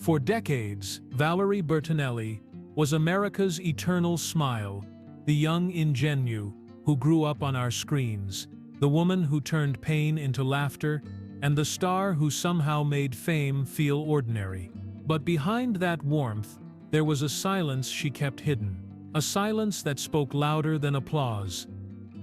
For decades, Valerie Bertinelli was America's eternal smile, the young ingenue who grew up on our screens, the woman who turned pain into laughter, and the star who somehow made fame feel ordinary. But behind that warmth, there was a silence she kept hidden, a silence that spoke louder than applause.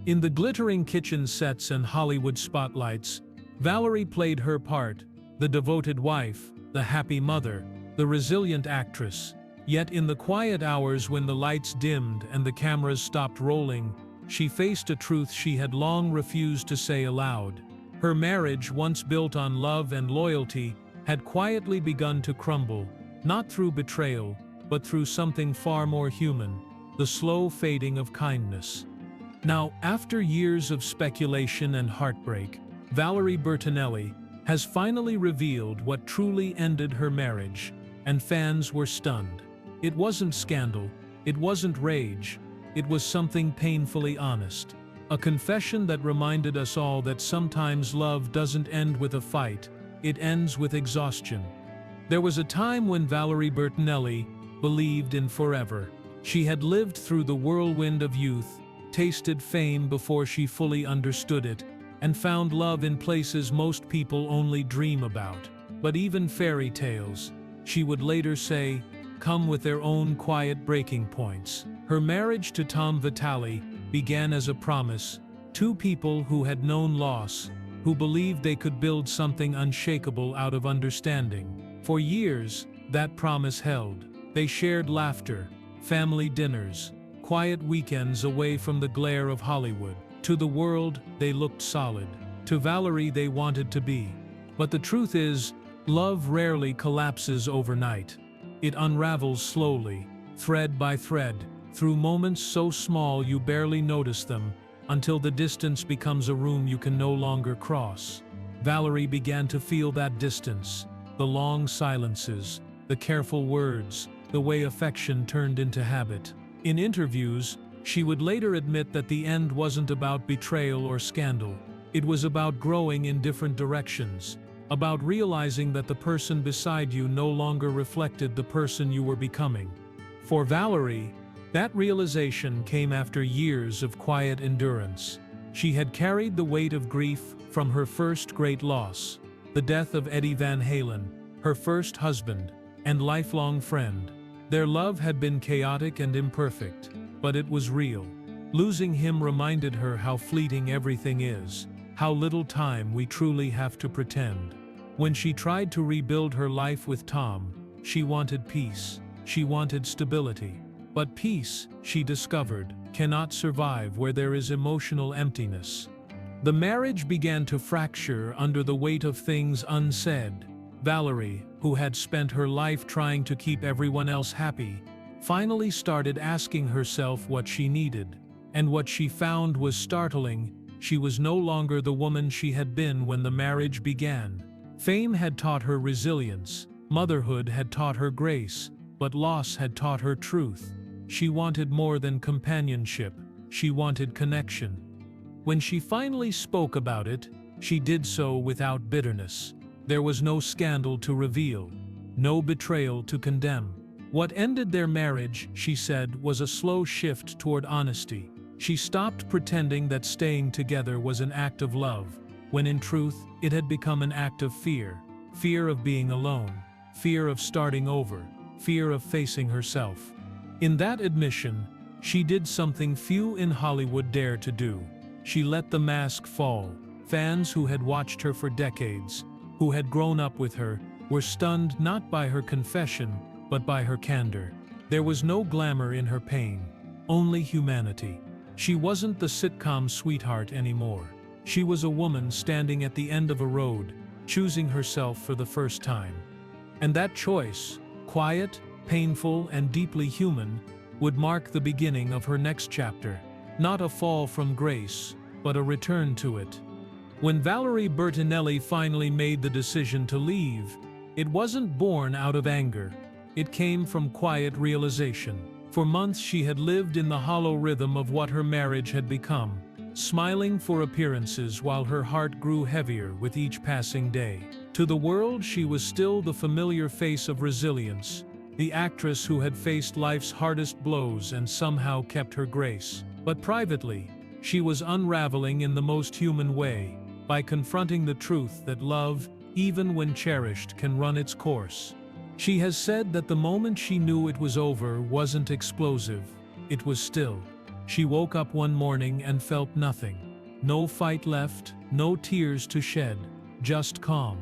In the glittering kitchen sets and Hollywood spotlights, Valerie played her part, the devoted wife, the happy mother, the resilient actress. Yet in the quiet hours when the lights dimmed and the cameras stopped rolling, she faced a truth she had long refused to say aloud. Her marriage, once built on love and loyalty, had quietly begun to crumble, not through betrayal, but through something far more human, the slow fading of kindness. Now, after years of speculation and heartbreak, Valerie Bertinelli has finally revealed what truly ended her marriage, and fans were stunned. It wasn't scandal, it wasn't rage, it was something painfully honest. A confession that reminded us all that sometimes love doesn't end with a fight, it ends with exhaustion. There was a time when Valerie Bertinelli believed in forever. She had lived through the whirlwind of youth, tasted fame before she fully understood it, and found love in places most people only dream about. But even fairy tales, she would later say, come with their own quiet breaking points. Her marriage to Tom Vitale began as a promise, two people who had known loss, who believed they could build something unshakable out of understanding. For years, that promise held. They shared laughter, family dinners, quiet weekends away from the glare of Hollywood. To the world, they looked solid. To Valerie, they wanted to be. But the truth is, love rarely collapses overnight. It unravels slowly, thread by thread, through moments so small you barely notice them, until the distance becomes a room you can no longer cross. Valerie began to feel that distance, the long silences, the careful words, the way affection turned into habit. In interviews, she would later admit that the end wasn't about betrayal or scandal. It was about growing in different directions, about realizing that the person beside you no longer reflected the person you were becoming. For Valerie, that realization came after years of quiet endurance. She had carried the weight of grief from her first great loss, the death of Eddie Van Halen, her first husband and lifelong friend. Their love had been chaotic and imperfect, but it was real. Losing him reminded her how fleeting everything is, how little time we truly have to pretend. When she tried to rebuild her life with Tom, she wanted peace, she wanted stability. But peace, she discovered, cannot survive where there is emotional emptiness. The marriage began to fracture under the weight of things unsaid. Valerie, who had spent her life trying to keep everyone else happy, finally started asking herself what she needed. And what she found was startling. She was no longer the woman she had been when the marriage began. Fame had taught her resilience, motherhood had taught her grace, but loss had taught her truth. She wanted more than companionship, she wanted connection. When she finally spoke about it, she did so without bitterness. There was no scandal to reveal, no betrayal to condemn. What ended their marriage, she said, was a slow shift toward honesty. She stopped pretending that staying together was an act of love, when in truth, it had become an act of fear. Fear of being alone, fear of starting over, fear of facing herself. In that admission, she did something few in Hollywood dare to do. She let the mask fall. Fans who had watched her for decades, who had grown up with her, were stunned not by her confession, but by her candor. There was no glamour in her pain, only humanity. She wasn't the sitcom sweetheart anymore. She was a woman standing at the end of a road, choosing herself for the first time. And that choice, quiet, painful, and deeply human, would mark the beginning of her next chapter. Not a fall from grace, but a return to it. When Valerie Bertinelli finally made the decision to leave, it wasn't born out of anger. It came from quiet realization. For months she had lived in the hollow rhythm of what her marriage had become, smiling for appearances while her heart grew heavier with each passing day. To the world, she was still the familiar face of resilience, the actress who had faced life's hardest blows and somehow kept her grace. But privately, she was unraveling in the most human way, by confronting the truth that love, even when cherished, can run its course. She has said that the moment she knew it was over wasn't explosive, it was still. She woke up one morning and felt nothing. No fight left, no tears to shed, just calm.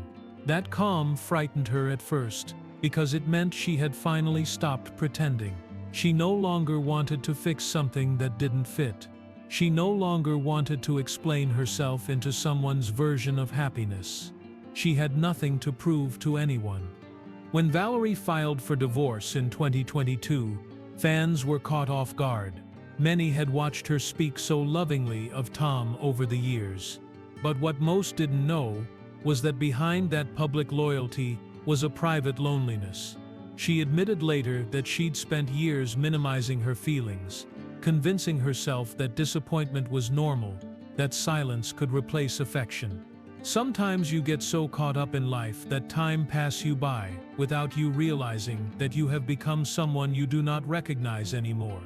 That calm frightened her at first, because it meant she had finally stopped pretending. She no longer wanted to fix something that didn't fit. She no longer wanted to explain herself into someone's version of happiness. She had nothing to prove to anyone. When Valerie filed for divorce in 2022, fans were caught off guard. Many had watched her speak so lovingly of Tom over the years. But what most didn't know was that behind that public loyalty was a private loneliness. She admitted later that she'd spent years minimizing her feelings, convincing herself that disappointment was normal, that silence could replace affection. Sometimes you get so caught up in life that time passes you by without you realizing that you have become someone you do not recognize anymore.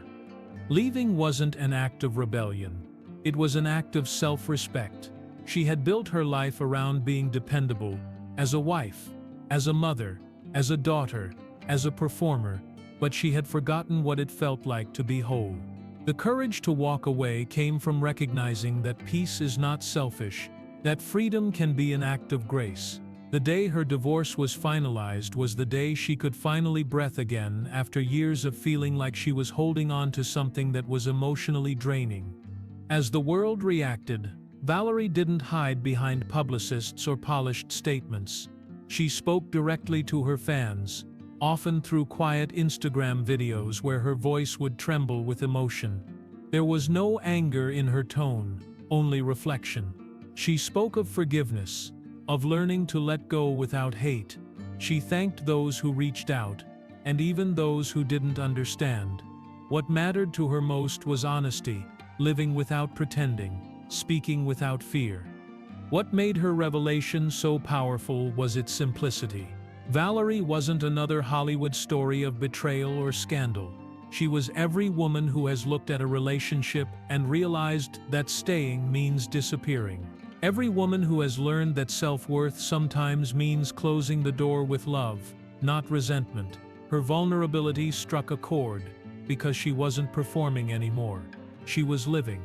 Leaving wasn't an act of rebellion. It was an act of self-respect. She had built her life around being dependable, as a wife, as a mother, as a daughter, as a performer, but she had forgotten what it felt like to be whole. The courage to walk away came from recognizing that peace is not selfish, that freedom can be an act of grace. The day her divorce was finalized was the day she could finally breathe again after years of feeling like she was holding on to something that was emotionally draining. As the world reacted, Valerie didn't hide behind publicists or polished statements. She spoke directly to her fans, often through quiet Instagram videos where her voice would tremble with emotion. There was no anger in her tone, only reflection. She spoke of forgiveness, of learning to let go without hate. She thanked those who reached out, and even those who didn't understand. What mattered to her most was honesty, living without pretending, speaking without fear. What made her revelation so powerful was its simplicity. Valerie wasn't another Hollywood story of betrayal or scandal. She was every woman who has looked at a relationship and realized that staying means disappearing. Every woman who has learned that self-worth sometimes means closing the door with love, not resentment. Her vulnerability struck a chord, because she wasn't performing anymore. She was living.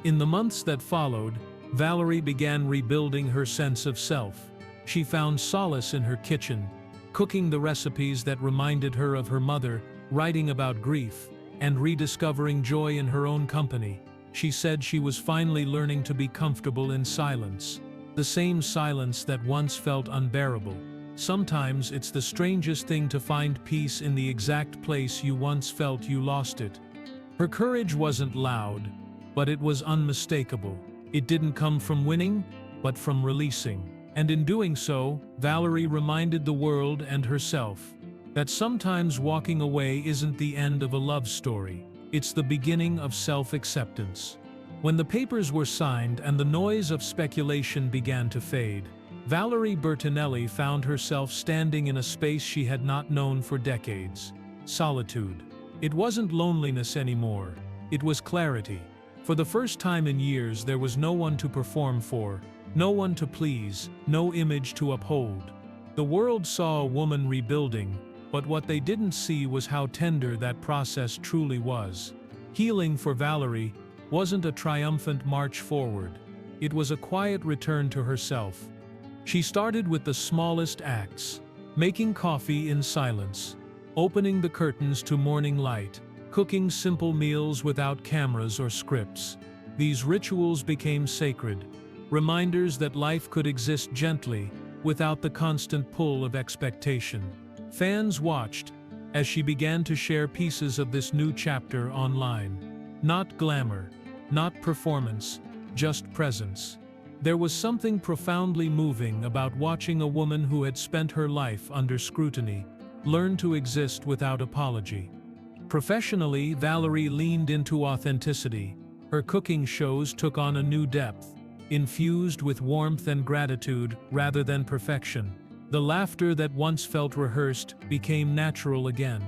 In the months that followed, Valerie began rebuilding her sense of self. She found solace in her kitchen, cooking the recipes that reminded her of her mother, writing about grief, and rediscovering joy in her own company. She said she was finally learning to be comfortable in silence, the same silence that once felt unbearable. Sometimes it's the strangest thing to find peace in the exact place you once felt you lost it. Her courage wasn't loud, but it was unmistakable. It didn't come from winning, but from releasing. And in doing so, Valerie reminded the world and herself that sometimes walking away isn't the end of a love story. It's the beginning of self-acceptance. When the papers were signed and the noise of speculation began to fade, Valerie Bertinelli found herself standing in a space she had not known for decades: solitude. It wasn't loneliness anymore, it was clarity. For the first time in years, there was no one to perform for, no one to please, no image to uphold. The world saw a woman rebuilding, but what they didn't see was how tender that process truly was. Healing for Valerie wasn't a triumphant march forward. It was a quiet return to herself. She started with the smallest acts: making coffee in silence, opening the curtains to morning light, cooking simple meals without cameras or scripts. These rituals became sacred, reminders that life could exist gently, without the constant pull of expectation. Fans watched as she began to share pieces of this new chapter online. Not glamour, not performance, just presence. There was something profoundly moving about watching a woman who had spent her life under scrutiny learn to exist without apology. Professionally, Valerie leaned into authenticity. Her cooking shows took on a new depth. infused with warmth and gratitude rather than perfection. The laughter that once felt rehearsed became natural again.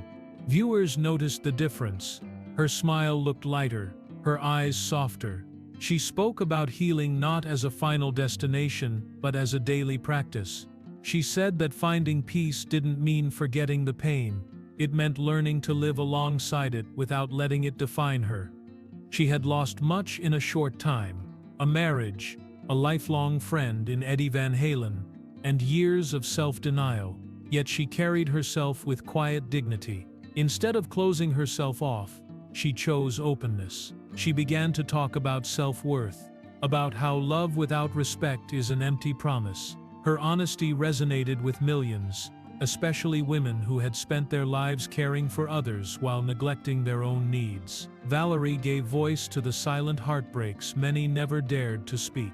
Viewers noticed the difference. Her smile looked lighter, her eyes softer. She spoke about healing not as a final destination, but as a daily practice. She said that finding peace didn't mean forgetting the pain. It meant learning to live alongside it without letting it define her. She had lost much in a short time: a marriage, a lifelong friend in Eddie Van Halen, and years of self-denial. Yet she carried herself with quiet dignity. Instead of closing herself off, she chose openness. She began to talk about self-worth, about how love without respect is an empty promise. Her honesty resonated with millions, especially women who had spent their lives caring for others while neglecting their own needs. Valerie gave voice to the silent heartbreaks many never dared to speak.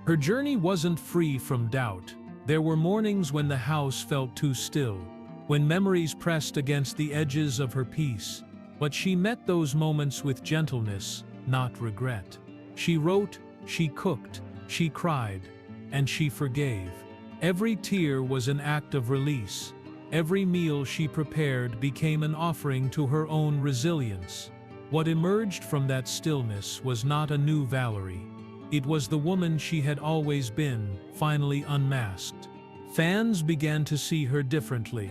Her journey wasn't free from doubt. There were mornings when the house felt too still, when memories pressed against the edges of her peace. But she met those moments with gentleness, not regret. She wrote, she cooked, she cried, and she forgave. Every tear was an act of release. Every meal she prepared became an offering to her own resilience. What emerged from that stillness was not a new Valerie. It was the woman she had always been, finally unmasked. Fans began to see her differently,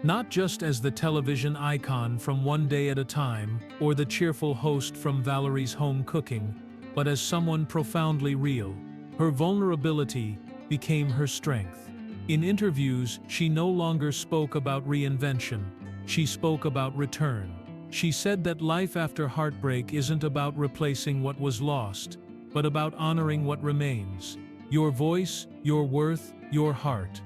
not just as the television icon from One Day at a Time or the cheerful host from Valerie's Home Cooking, but as someone profoundly real. Her vulnerability became her strength. In interviews, she no longer spoke about reinvention. She spoke about return. She said that life after heartbreak isn't about replacing what was lost, but about honoring what remains: your voice, your worth, your heart.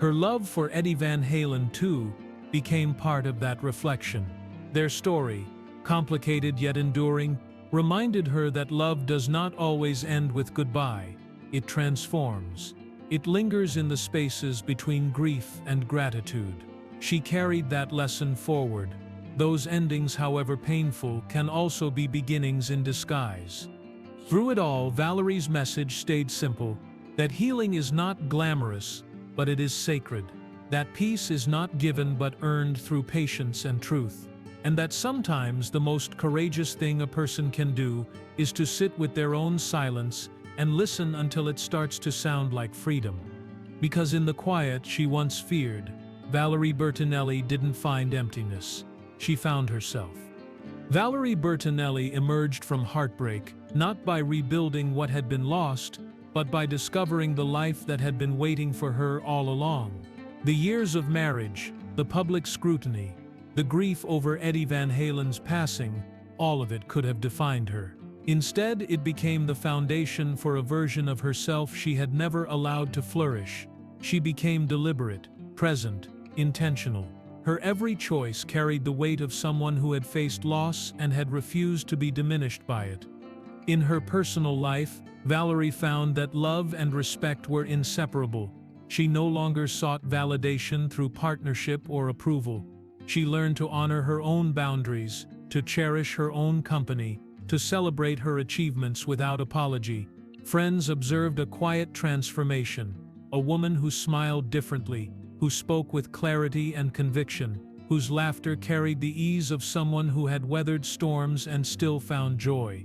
Her love for Eddie Van Halen, too, became part of that reflection. Their story, complicated yet enduring, reminded her that love does not always end with goodbye. It transforms. It lingers in the spaces between grief and gratitude. She carried that lesson forward. Those endings, however painful, can also be beginnings in disguise. Through it all, Valerie's message stayed simple: that healing is not glamorous, but it is sacred. That peace is not given but earned through patience and truth. And that sometimes the most courageous thing a person can do is to sit with their own silence and listen until it starts to sound like freedom. Because in the quiet she once feared, Valerie Bertinelli didn't find emptiness. She found herself. Valerie Bertinelli emerged from heartbreak, not by rebuilding what had been lost, but by discovering the life that had been waiting for her all along. The years of marriage, the public scrutiny, the grief over Eddie Van Halen's passing, all of it could have defined her. Instead, it became the foundation for a version of herself she had never allowed to flourish. She became deliberate, present, intentional. Her every choice carried the weight of someone who had faced loss and had refused to be diminished by it. In her personal life, Valerie found that love and respect were inseparable. She no longer sought validation through partnership or approval. She learned to honor her own boundaries, to cherish her own company, to celebrate her achievements without apology. Friends observed a quiet transformation, a woman who smiled differently, who spoke with clarity and conviction, whose laughter carried the ease of someone who had weathered storms and still found joy.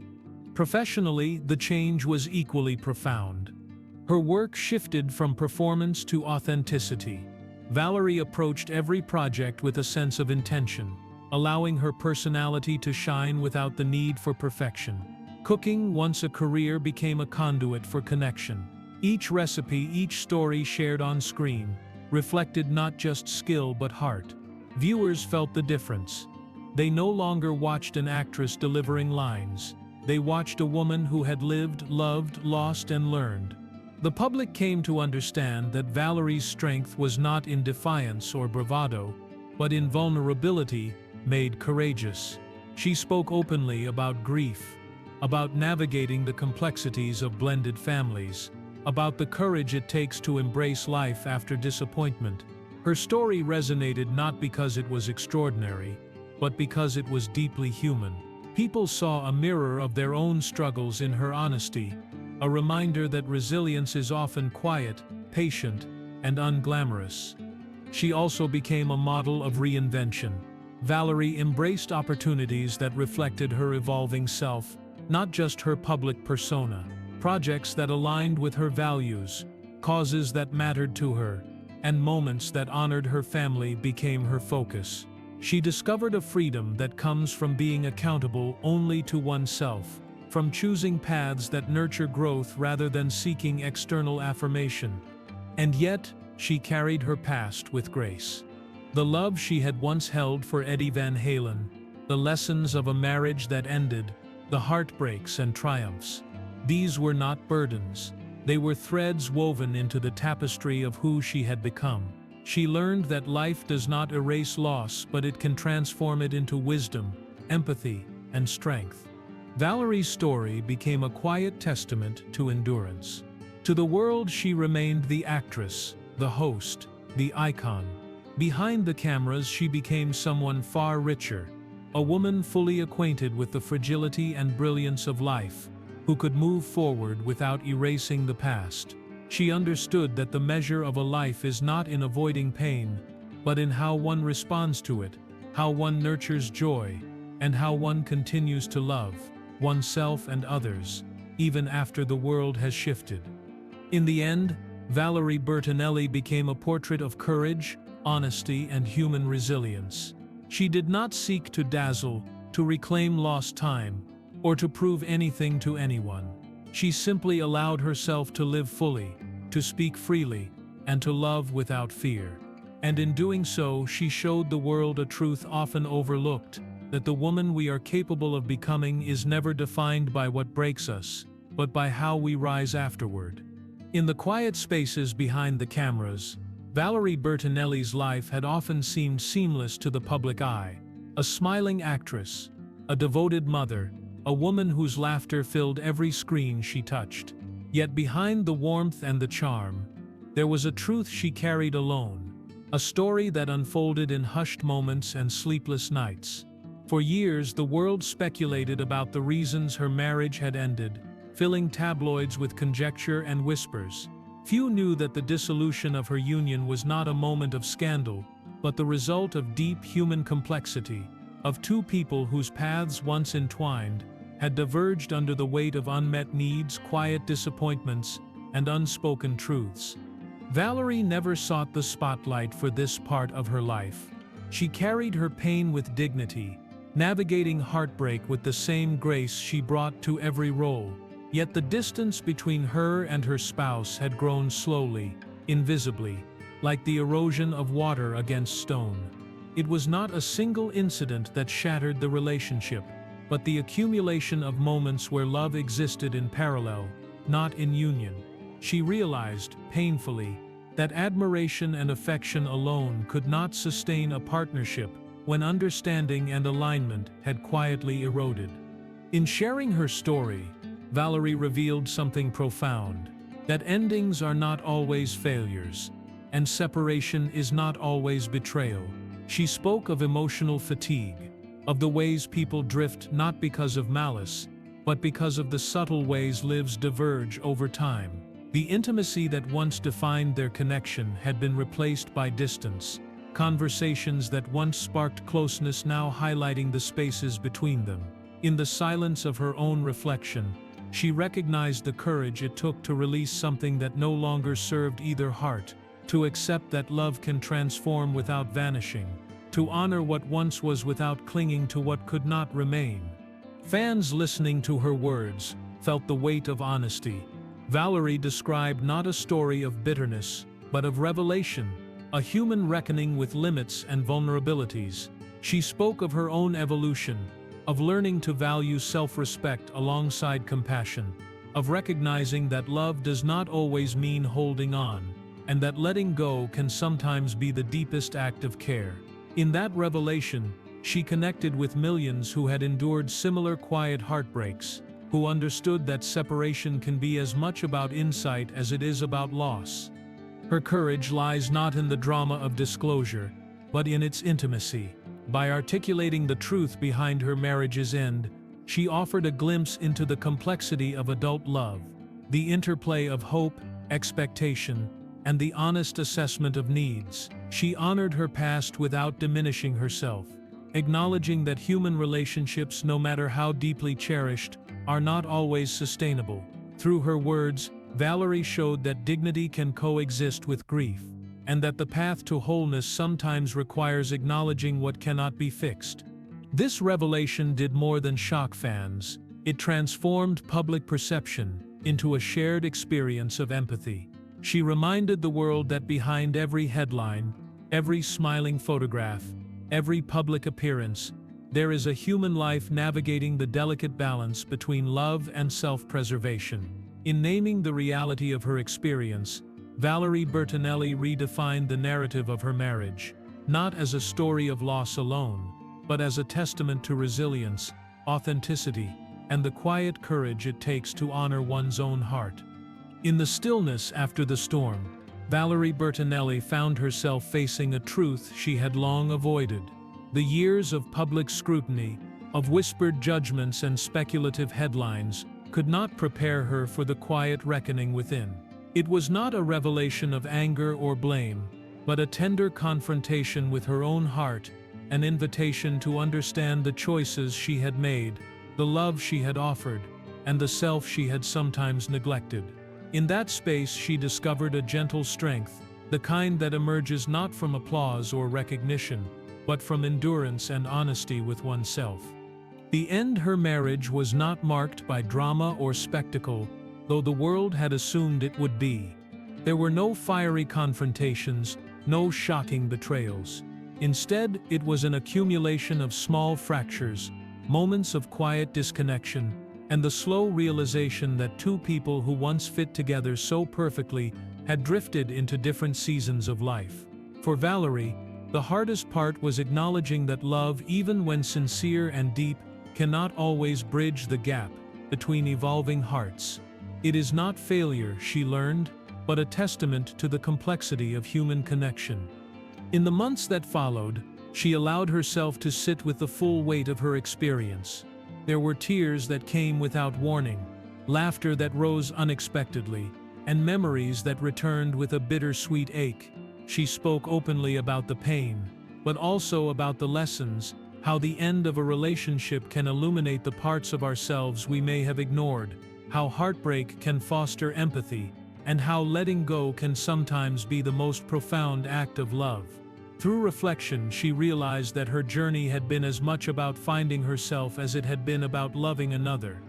Professionally, the change was equally profound. Her work shifted from performance to authenticity. Valerie approached every project with a sense of intention, allowing her personality to shine without the need for perfection. Cooking, once a career, became a conduit for connection. Each recipe, each story shared on screen, reflected not just skill but heart. Viewers felt the difference. They no longer watched an actress delivering lines. They watched a woman who had lived, loved, lost, and learned. The public came to understand that Valerie's strength was not in defiance or bravado, but in vulnerability made courageous. She spoke openly about grief, about navigating the complexities of blended families, about the courage it takes to embrace life after disappointment. Her story resonated not because it was extraordinary, but because it was deeply human. People saw a mirror of their own struggles in her honesty. a reminder that resilience is often quiet, patient, and unglamorous. She also became a model of reinvention. Valerie embraced opportunities that reflected her evolving self, not just her public persona. Projects that aligned with her values, causes that mattered to her, and moments that honored her family became her focus. She discovered a freedom that comes from being accountable only to oneself, from choosing paths that nurture growth rather than seeking external affirmation. And yet, she carried her past with grace. The love she had once held for Eddie Van Halen, the lessons of a marriage that ended, the heartbreaks and triumphs. These were not burdens. They were threads woven into the tapestry of who she had become. She learned that life does not erase loss, but it can transform it into wisdom, empathy, and strength. Valerie's story became a quiet testament to endurance. To the world, she remained the actress, the host, the icon. Behind the cameras, she became someone far richer, a woman fully acquainted with the fragility and brilliance of life, who could move forward without erasing the past. She understood that the measure of a life is not in avoiding pain, but in how one responds to it, how one nurtures joy, and how one continues to love oneself and others, even after the world has shifted. In the end, Valerie Bertinelli became a portrait of courage, honesty, and human resilience. She did not seek to dazzle, to reclaim lost time, or to prove anything to anyone. She simply allowed herself to live fully, to speak freely, and to love without fear. And in doing so, she showed the world a truth often overlooked, that the woman we are capable of becoming is never defined by what breaks us, but by how we rise afterward. In the quiet spaces behind the cameras, Valerie Bertinelli's life had often seemed seamless to the public eye. A smiling actress, a devoted mother, a woman whose laughter filled every screen she touched. Yet behind the warmth and the charm, there was a truth she carried alone, a story that unfolded in hushed moments and sleepless nights. For years, the world speculated about the reasons her marriage had ended, filling tabloids with conjecture and whispers. Few knew that the dissolution of her union was not a moment of scandal, but the result of deep human complexity, of two people whose paths, once entwined, had diverged under the weight of unmet needs, quiet disappointments, and unspoken truths. Valerie never sought the spotlight for this part of her life. She carried her pain with dignity, navigating heartbreak with the same grace she brought to every role. Yet the distance between her and her spouse had grown slowly, invisibly, like the erosion of water against stone. It was not a single incident that shattered the relationship, but the accumulation of moments where love existed in parallel, not in union. She realized, painfully, that admiration and affection alone could not sustain a partnership when understanding and alignment had quietly eroded. In sharing her story, Valerie revealed something profound, that endings are not always failures, and separation is not always betrayal. She spoke of emotional fatigue, of the ways people drift not because of malice, but because of the subtle ways lives diverge over time. The intimacy that once defined their connection had been replaced by distance, conversations that once sparked closeness now highlighting the spaces between them. In the silence of her own reflection, she recognized the courage it took to release something that no longer served either heart, to accept that love can transform without vanishing, to honor what once was without clinging to what could not remain. Fans listening to her words felt the weight of honesty. Valerie described not a story of bitterness, but of revelation, a human reckoning with limits and vulnerabilities. She spoke of her own evolution, of learning to value self-respect alongside compassion, of recognizing that love does not always mean holding on, and that letting go can sometimes be the deepest act of care. In that revelation, she connected with millions who had endured similar quiet heartbreaks, who understood that separation can be as much about insight as it is about loss. Her courage lies not in the drama of disclosure, but in its intimacy. By articulating the truth behind her marriage's end, she offered a glimpse into the complexity of adult love, the interplay of hope, expectation, and the honest assessment of needs. She honored her past without diminishing herself, acknowledging that human relationships, no matter how deeply cherished, are not always sustainable. Through her words, Valerie showed that dignity can coexist with grief, and that the path to wholeness sometimes requires acknowledging what cannot be fixed. This revelation did more than shock fans. It transformed public perception into a shared experience of empathy. She reminded the world that behind every headline, every smiling photograph, every public appearance, there is a human life navigating the delicate balance between love and self-preservation. In naming the reality of her experience, Valerie Bertinelli redefined the narrative of her marriage, not as a story of loss alone, but as a testament to resilience, authenticity, and the quiet courage it takes to honor one's own heart. In the stillness after the storm, Valerie Bertinelli found herself facing a truth she had long avoided. The years of public scrutiny, of whispered judgments and speculative headlines, could not prepare her for the quiet reckoning within. It was not a revelation of anger or blame, but a tender confrontation with her own heart, an invitation to understand the choices she had made, the love she had offered, and the self she had sometimes neglected. In that space she discovered a gentle strength, the kind that emerges not from applause or recognition, but from endurance and honesty with oneself. The end her marriage was not marked by drama or spectacle, though the world had assumed it would be. There were no fiery confrontations, no shocking betrayals. Instead, it was an accumulation of small fractures, moments of quiet disconnection, and the slow realization that two people who once fit together so perfectly had drifted into different seasons of life. For Valerie, the hardest part was acknowledging that love, even when sincere and deep, cannot always bridge the gap between evolving hearts. It is not failure, she learned, but a testament to the complexity of human connection. In the months that followed, she allowed herself to sit with the full weight of her experience. There were tears that came without warning, laughter that rose unexpectedly, and memories that returned with a bittersweet ache. She spoke openly about the pain, but also about the lessons, how the end of a relationship can illuminate the parts of ourselves we may have ignored, how heartbreak can foster empathy, and how letting go can sometimes be the most profound act of love. Through reflection, she realized that her journey had been as much about finding herself as it had been about loving another.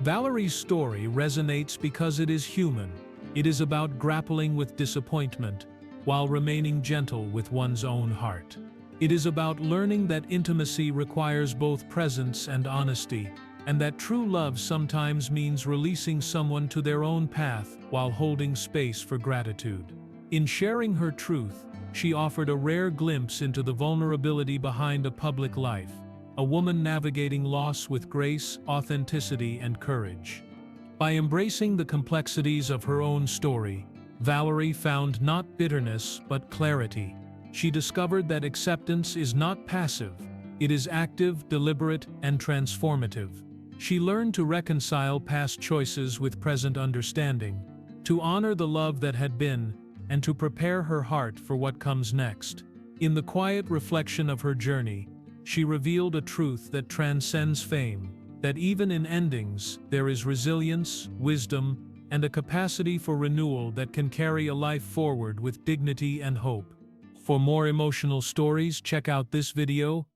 Valerie's story resonates because it is human. It is about grappling with disappointment, while remaining gentle with one's own heart. It is about learning that intimacy requires both presence and honesty, and that true love sometimes means releasing someone to their own path while holding space for gratitude. In sharing her truth, she offered a rare glimpse into the vulnerability behind a public life, a woman navigating loss with grace, authenticity, and courage. By embracing the complexities of her own story, Valerie found not bitterness but clarity. She discovered that acceptance is not passive, it is active, deliberate, and transformative. She learned to reconcile past choices with present understanding, to honor the love that had been, and to prepare her heart for what comes next. In the quiet reflection of her journey, she revealed a truth that transcends fame, that even in endings, there is resilience, wisdom, and a capacity for renewal that can carry a life forward with dignity and hope. For more emotional stories, check out this video.